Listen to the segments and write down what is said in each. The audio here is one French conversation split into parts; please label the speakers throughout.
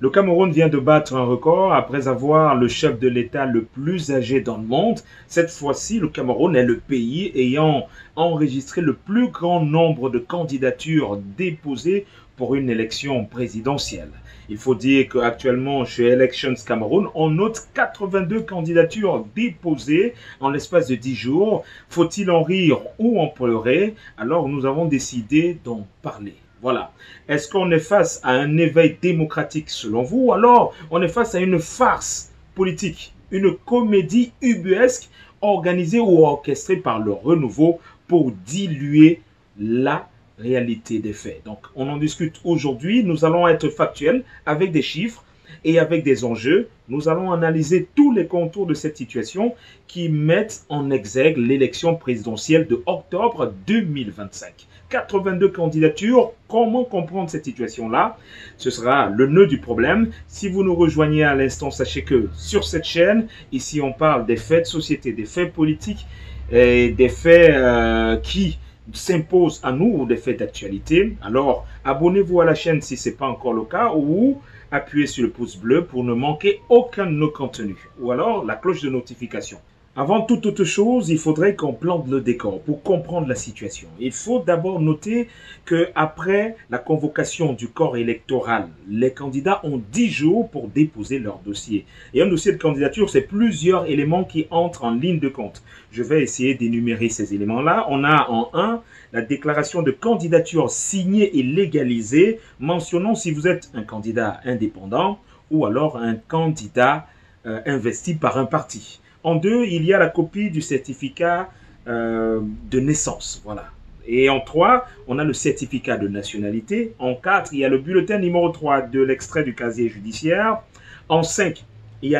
Speaker 1: Le Cameroun vient de battre un record après avoir le chef de l'État le plus âgé dans le monde. Cette fois-ci, le Cameroun est le pays ayant enregistré le plus grand nombre de candidatures déposées pour une élection présidentielle. Il faut dire qu'actuellement, chez Elections Cameroun, on note 82 candidatures déposées en l'espace de 10 jours. Faut-il en rire ou en pleurer? Alors nous avons décidé d'en parler. Voilà. Est-ce qu'on est face à un éveil démocratique selon vous, ou alors on est face à une farce politique, une comédie ubuesque organisée ou orchestrée par le renouveau pour diluer la réalité des faits? Donc, on en discute aujourd'hui. Nous allons être factuels avec des chiffres et avec des enjeux. Nous allons analyser tous les contours de cette situation qui mettent en exergue l'élection présidentielle de octobre 2025. 82 candidatures, comment comprendre cette situation-là? Ce sera le nœud du problème. Si vous nous rejoignez à l'instant, sachez que sur cette chaîne, ici on parle des faits de société, des faits politiques, et des faits qui s'imposent à nous ou des faits d'actualité. Alors, abonnez-vous à la chaîne si ce n'est pas encore le cas ou appuyez sur le pouce bleu pour ne manquer aucun de nos contenus ou alors la cloche de notification. Avant toute autre chose, il faudrait qu'on plante le décor pour comprendre la situation. Il faut d'abord noter qu'après la convocation du corps électoral, les candidats ont 10 jours pour déposer leur dossier. Et un dossier de candidature, c'est plusieurs éléments qui entrent en ligne de compte. Je vais essayer d'énumérer ces éléments-là. On a en 1, la déclaration de candidature signée et légalisée, mentionnant si vous êtes un candidat indépendant ou alors un candidat investi par un parti. En 2, il y a la copie du certificat de naissance. Voilà. Et en 3, on a le certificat de nationalité. En 4, il y a le bulletin numéro 3 de l'extrait du casier judiciaire. En 5, il y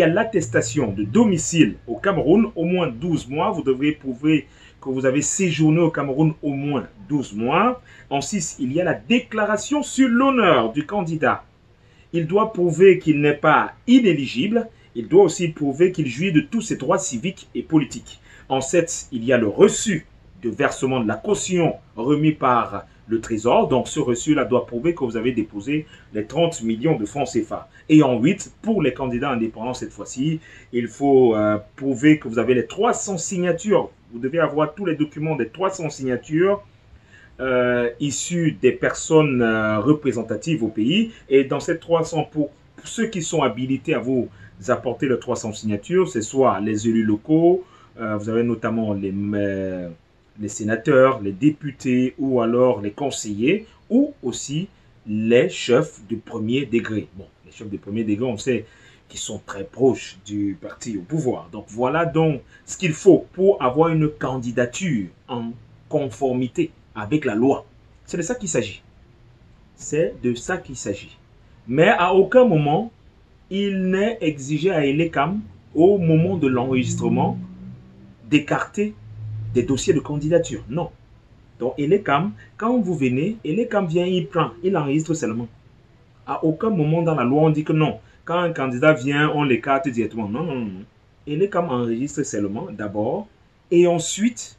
Speaker 1: a l'attestation de domicile au Cameroun, au moins 12 mois. Vous devrez prouver que vous avez séjourné au Cameroun au moins 12 mois. En 6, il y a la déclaration sur l'honneur du candidat. Il doit prouver qu'il n'est pas inéligible. Il doit aussi prouver qu'il jouit de tous ses droits civiques et politiques. En 7, il y a le reçu de versement de la caution remis par le Trésor. Donc, ce reçu-là doit prouver que vous avez déposé les 30 millions de francs CFA. Et en 8, pour les candidats indépendants cette fois-ci, il faut prouver que vous avez les 300 signatures. Vous devez avoir tous les documents des 300 signatures issus des personnes représentatives au pays. Et dans ces 300, pour ceux qui sont habilités à vous apporter les 300 signatures, c'est soit les élus locaux, vous avez notamment les sénateurs, les députés ou alors les conseillers ou aussi les chefs de premier degré. Bon, les chefs de premier degré, on sait qu'ils sont très proches du parti au pouvoir. Donc voilà donc ce qu'il faut pour avoir une candidature en conformité avec la loi. C'est de ça qu'il s'agit. C'est de ça qu'il s'agit. Mais à aucun moment, il n'est exigé à Elecam, au moment de l'enregistrement, d'écarter des dossiers de candidature. Non. Donc, Elecam, quand vous venez, Elecam vient, il prend, il enregistre seulement. À aucun moment dans la loi, on dit que non. Quand un candidat vient, on l'écarte directement. Non, non, non. Elecam enregistre seulement, d'abord, et ensuite,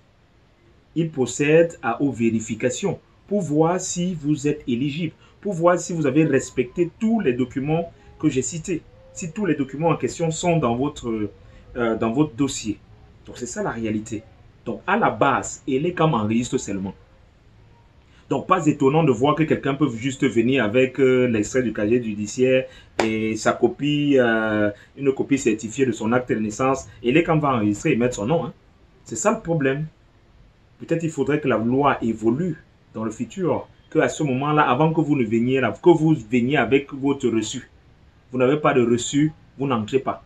Speaker 1: il procède aux vérifications pour voir si vous êtes éligible, pour voir si vous avez respecté tous les documents que j'ai cités, si tous les documents en question sont dans votre dossier. Donc, c'est ça la réalité. Donc, à la base, Elecam enregistre seulement. Donc, pas étonnant de voir que quelqu'un peut juste venir avec l'extrait du casier judiciaire et sa copie, une copie certifiée de son acte de naissance. Elecam va enregistrer et mettre son nom. Hein. C'est ça le problème. Peut-être il faudrait que la loi évolue dans le futur, qu'à ce moment-là, avant que vous ne veniez là, que vous veniez avec votre reçu. Vous n'avez pas de reçu, vous n'entrez pas.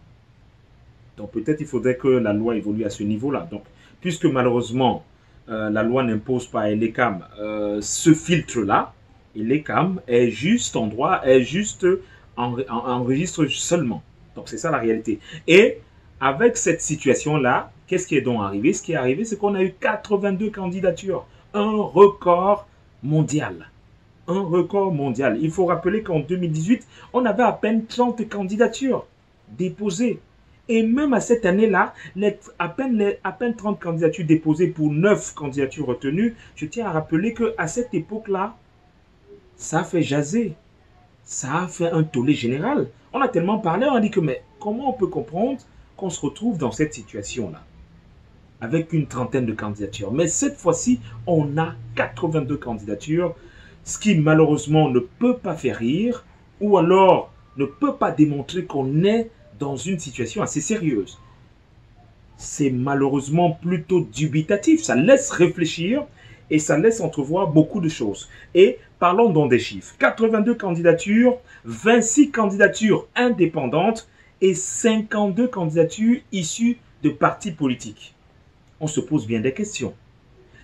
Speaker 1: Donc peut-être il faudrait que la loi évolue à ce niveau-là. Donc, puisque malheureusement, la loi n'impose pas à Elecam ce filtre-là, Elecam est juste en droit, est juste enregistre seulement. Donc c'est ça la réalité. Et avec cette situation-là, qu'est-ce qui est donc arrivé? Ce qui est arrivé, c'est qu'on a eu 82 candidatures. Un record mondial. Un record mondial. Il faut rappeler qu'en 2018, on avait à peine 30 candidatures déposées. Et même à cette année-là, à peine 30 candidatures déposées pour 9 candidatures retenues, je tiens à rappeler qu'à cette époque-là, ça fait jaser. ça a fait un tollé général. On a tellement parlé, on a dit que mais comment on peut comprendre qu'on se retrouve dans cette situation-là avec une trentaine de candidatures. Mais cette fois-ci, on a 82 candidatures, ce qui malheureusement ne peut pas faire rire ou alors ne peut pas démontrer qu'on est dans une situation assez sérieuse. C'est malheureusement plutôt dubitatif, ça laisse réfléchir et ça laisse entrevoir beaucoup de choses. Et parlons donc des chiffres. 82 candidatures, 26 candidatures indépendantes et 52 candidatures issues de partis politiques. On se pose bien des questions.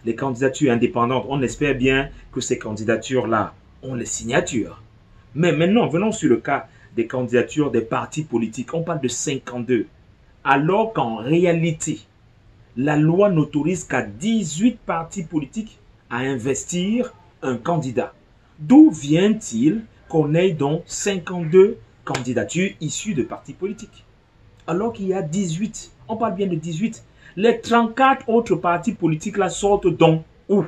Speaker 1: Les candidatures indépendantes, on espère bien que ces candidatures-là ont les signatures. Mais maintenant, venons sur le cas des candidatures des partis politiques. On parle de 52. Alors qu'en réalité, la loi n'autorise qu'à 18 partis politiques à investir un candidat. D'où vient-il qu'on ait donc 52 candidatures issues de partis politiques? Alors qu'il y a 18, on parle bien de 18. Les 34 autres partis politiques là sortent donc où?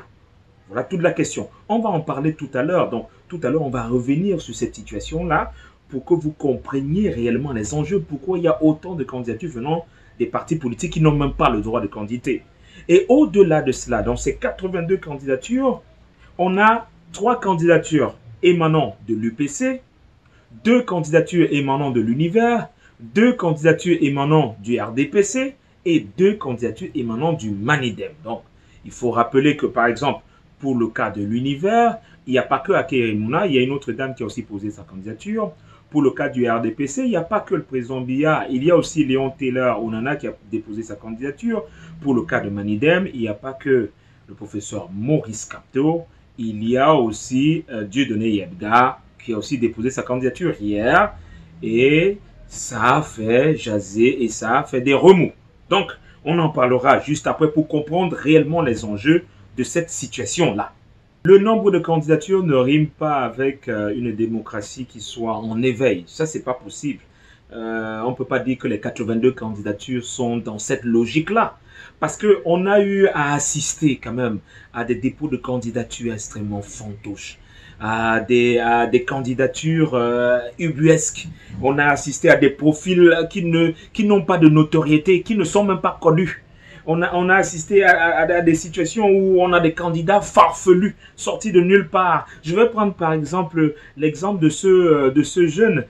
Speaker 1: Voilà toute la question. On va en parler tout à l'heure. Donc tout à l'heure, on va revenir sur cette situation-là pour que vous compreniez réellement les enjeux, pourquoi il y a autant de candidatures venant des partis politiques qui n'ont même pas le droit de candidater. Et au-delà de cela, dans ces 82 candidatures, on a 3 candidatures émanant de l'UPC, 2 candidatures émanant de l'Univers, 2 candidatures émanant du RDPC et 2 candidatures émanant du Manidem. Donc, il faut rappeler que, par exemple, pour le cas de l'Univers, il n'y a pas que Akerimuna, il y a une autre dame qui a aussi posé sa candidature. Pour le cas du RDPC, il n'y a pas que le président Biya, il y a aussi Léon Taylor Onana qui a déposé sa candidature. Pour le cas de Manidem, il n'y a pas que le professeur Maurice Capto, il y a aussi Dieudonné Yebda qui a aussi déposé sa candidature hier. Et ça a fait jaser et ça a fait des remous. Donc, on en parlera juste après pour comprendre réellement les enjeux de cette situation-là. Le nombre de candidatures ne rime pas avec une démocratie qui soit en éveil. Ça, c'est pas possible. On ne peut pas dire que les 82 candidatures sont dans cette logique-là. Parce qu'on a eu à assister quand même à des dépôts de candidatures extrêmement fantoches. À des candidatures ubuesques. On a assisté à des profils qui n'ont pas de notoriété, qui ne sont même pas connus. On a assisté à des situations où on a des candidats farfelus, sortis de nulle part. Je vais prendre par exemple l'exemple de ce jeune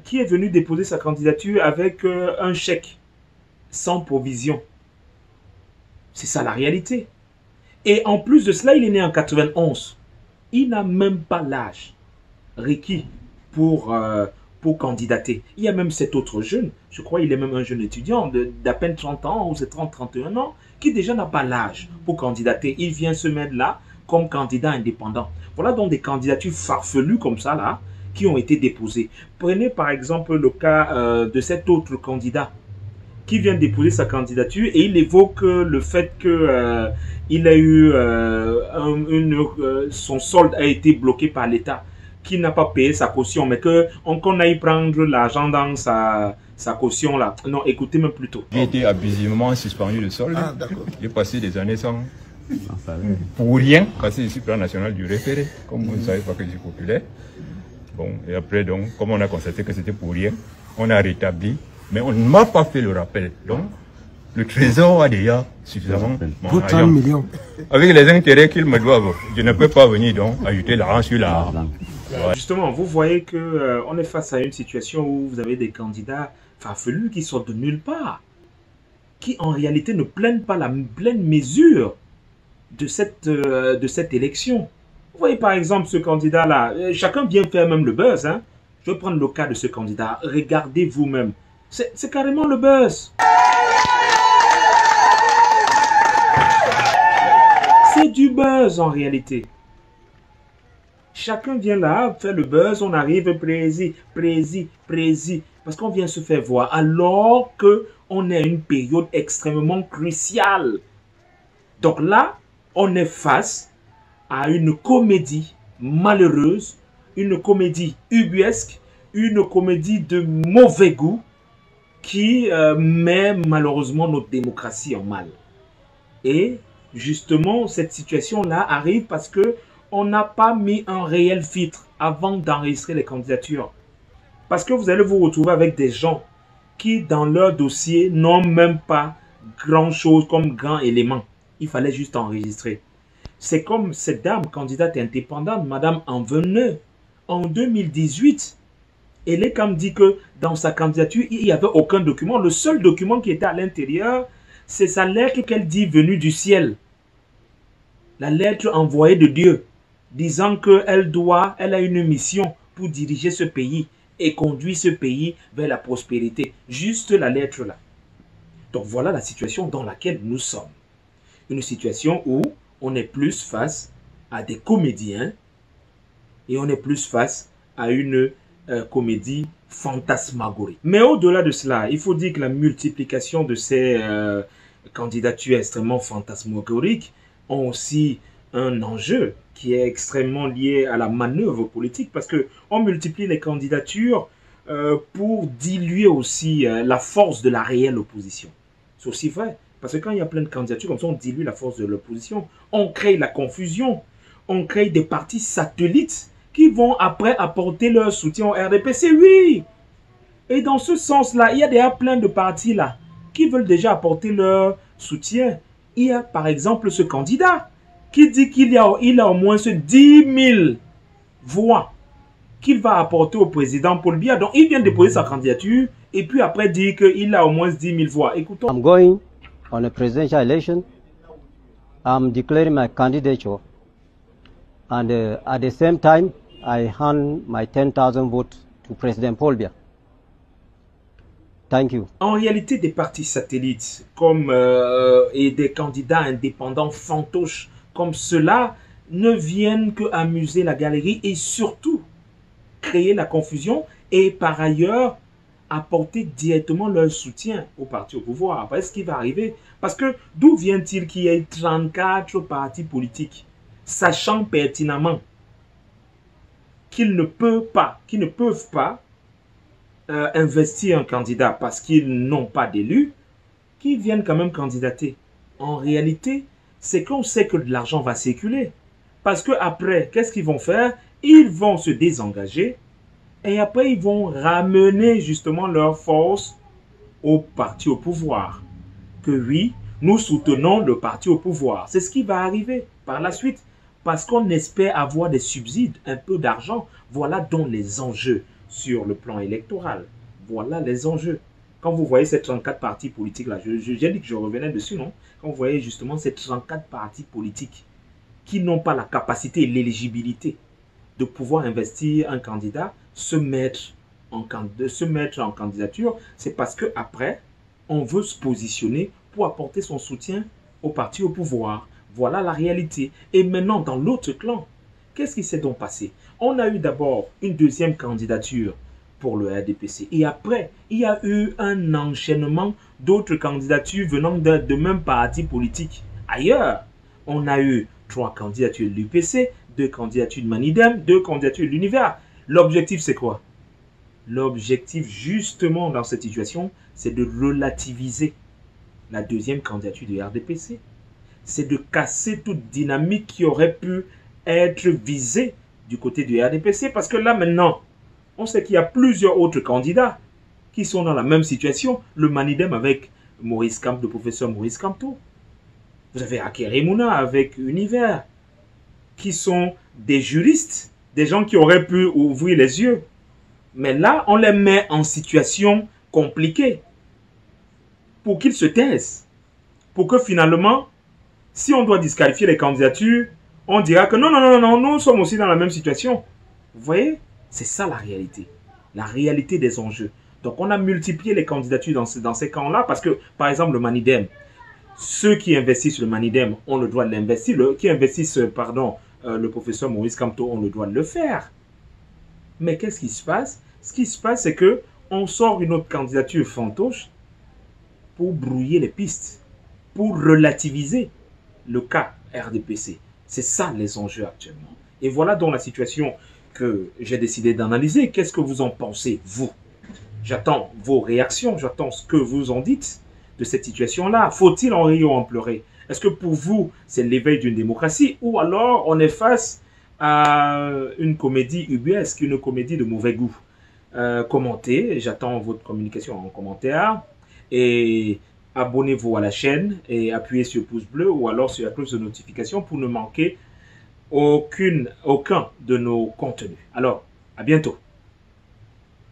Speaker 1: qui est venu déposer sa candidature avec un chèque sans provision. C'est ça la réalité. Et en plus de cela, il est né en 91. Il n'a même pas l'âge requis pour candidater. Il y a même cet autre jeune, je crois il est même un jeune étudiant d'à peine 30 ans ou c'est 30-31 ans, qui déjà n'a pas l'âge pour candidater. Il vient se mettre là comme candidat indépendant. Voilà donc des candidatures farfelues comme ça là, qui ont été déposées. Prenez par exemple le cas de cet autre candidat qui vient déposer sa candidature et il évoque le fait que il a eu son solde a été bloqué par l'État, qui n'a pas payé sa caution, mais qu'on aille prendre l'argent dans sa caution là. Non, écoutez même plutôt.
Speaker 2: J'ai été abusivement suspendu de solde.
Speaker 3: Ah, d'accord.
Speaker 2: J'ai passé des années sans pour rien, parce que je suis plan national du référé, comme vous ne savez pas que je suis populaire. Bon, et après donc, comme on a constaté que c'était pour rien, on a rétabli, mais on ne m'a pas fait le rappel. Donc, le trésor a déjà suffisamment mon argent.
Speaker 3: Millions.
Speaker 2: Avec les intérêts qu'ils me doivent, je ne peux pas venir donc ajouter l'argent sur l'argent.
Speaker 1: Ouais. Justement, vous voyez que on est face à une situation où vous avez des candidats farfelus qui sortent de nulle part, qui en réalité ne prennent pas la pleine mesure de cette élection. Vous voyez par exemple ce candidat-là, chacun vient faire même le buzz. Hein. Je vais prendre le cas de ce candidat. Regardez vous-même. C'est carrément le buzz. C'est du buzz en réalité. Chacun vient là, faire le buzz, on arrive précis, parce qu'on vient se faire voir, alors qu'on est à une période extrêmement cruciale. Donc là, on est face à une comédie malheureuse, une comédie ubuesque, une comédie de mauvais goût, qui met malheureusement notre démocratie en mal. Et justement, cette situation-là arrive parce que on n'a pas mis un réel filtre avant d'enregistrer les candidatures. Parce que vous allez vous retrouver avec des gens qui, dans leur dossier, n'ont même pas grand-chose comme grand élément. Il fallait juste enregistrer. C'est comme cette dame, candidate indépendante, Madame Anveneux, en 2018. Elle est comme dit que dans sa candidature, il n'y avait aucun document. Le seul document qui était à l'intérieur, c'est sa lettre qu'elle dit venue du ciel. La lettre envoyée de Dieu, disant qu'elle a une mission pour diriger ce pays et conduire ce pays vers la prospérité. Juste la lettre là. Donc voilà la situation dans laquelle nous sommes. Une situation où on est plus face à des comédiens et on est plus face à une comédie fantasmagorique. Mais au-delà de cela, il faut dire que la multiplication de ces candidatures extrêmement fantasmagoriques ont aussi un enjeu qui est extrêmement lié à la manœuvre politique parce qu'on multiplie les candidatures pour diluer aussi la force de la réelle opposition. C'est aussi vrai. Parce que quand il y a plein de candidatures, comme ça, on dilue la force de l'opposition. On crée la confusion. On crée des partis satellites qui vont après apporter leur soutien au RDPC. Oui! Et dans ce sens-là, il y a déjà plein de partis là qui veulent déjà apporter leur soutien. Il y a par exemple ce candidat qui dit qu'il a au moins 10 000 voix qu'il va apporter au président Paul Biya. Donc, il vient déposer sa candidature et puis après dire qu'il a au moins 10 000 voix. Écoutons.
Speaker 3: I'm going on a presidential election. I'm declaring my candidature. And at the same time, I hand my 10,000 votes to President Paul Biya. Thank you.
Speaker 1: En réalité, des partis satellites comme, et des candidats indépendants fantoches comme ceux-là ne viennent que amuser la galerie et surtout créer la confusion et par ailleurs apporter directement leur soutien au parti au pouvoir. Après, ce qui va arriver, parce que d'où vient-il qu'il y ait 34 partis politiques, sachant pertinemment qu'ils ne peuvent pas investir un candidat parce qu'ils n'ont pas d'élu, qui viennent quand même candidater. En réalité, c'est qu'on sait que de l'argent va circuler. Parce que après, qu'est-ce qu'ils vont faire? Ils vont se désengager et après, ils vont ramener justement leur force au parti au pouvoir. Que oui, nous soutenons le parti au pouvoir. C'est ce qui va arriver par la suite. Parce qu'on espère avoir des subsides, un peu d'argent. Voilà donc les enjeux sur le plan électoral. Voilà les enjeux. Quand vous voyez ces 34 partis politiques là, j'ai dit que je revenais dessus, non? Quand vous voyez justement ces 34 partis politiques qui n'ont pas la capacité et l'éligibilité de pouvoir investir un candidat, se mettre en candidature, c'est parce qu'après, on veut se positionner pour apporter son soutien au parti au pouvoir. Voilà la réalité. Et maintenant, dans l'autre clan, qu'est-ce qui s'est donc passé? On a eu d'abord une deuxième candidature pour le RDPC. Et après, il y a eu un enchaînement d'autres candidatures venant de même parti politique. Ailleurs, on a eu 3 candidatures de l'UPC, 2 candidatures de Manidem, 2 candidatures de l'Univers. L'objectif, c'est quoi? L'objectif, justement, dans cette situation, c'est de relativiser la deuxième candidature du RDPC. C'est de casser toute dynamique qui aurait pu être visée du côté du RDPC. Parce que là, maintenant, on sait qu'il y a plusieurs autres candidats qui sont dans la même situation. Le Manidem avec le professeur Maurice Kamto. Vous avez Akeremouna avec Univers, qui sont des juristes, des gens qui auraient pu ouvrir les yeux. Mais là, on les met en situation compliquée pour qu'ils se taisent. Pour que finalement, si on doit disqualifier les candidatures, on dira que non, non, non, non, nous sommes aussi dans la même situation. Vous voyez? C'est ça la réalité. La réalité des enjeux. Donc, on a multiplié les candidatures dans ces camps-là parce que, par exemple, le Manidem, ceux qui investissent le Manidem ont le droit de l'investir. Qui investissent, le professeur Maurice Kamto ont le droit de le faire. Mais qu'est-ce qui se passe? Ce qui se passe, c'est que on sort une autre candidature fantoche pour brouiller les pistes, pour relativiser le cas RDPC. C'est ça les enjeux actuellement. Et voilà donc la situation que j'ai décidé d'analyser. Qu'est-ce que vous en pensez, vous? J'attends vos réactions, j'attends ce que vous en dites de cette situation-là. Faut-il en rire ou en pleurer? Est-ce que pour vous, c'est l'éveil d'une démocratie ou alors on est face à une comédie ubuesque, une comédie de mauvais goût. Commentez, j'attends votre communication en commentaire et abonnez-vous à la chaîne et appuyez sur le pouce bleu ou alors sur la cloche de notification pour ne manquer aucun de nos contenus. Alors, à bientôt.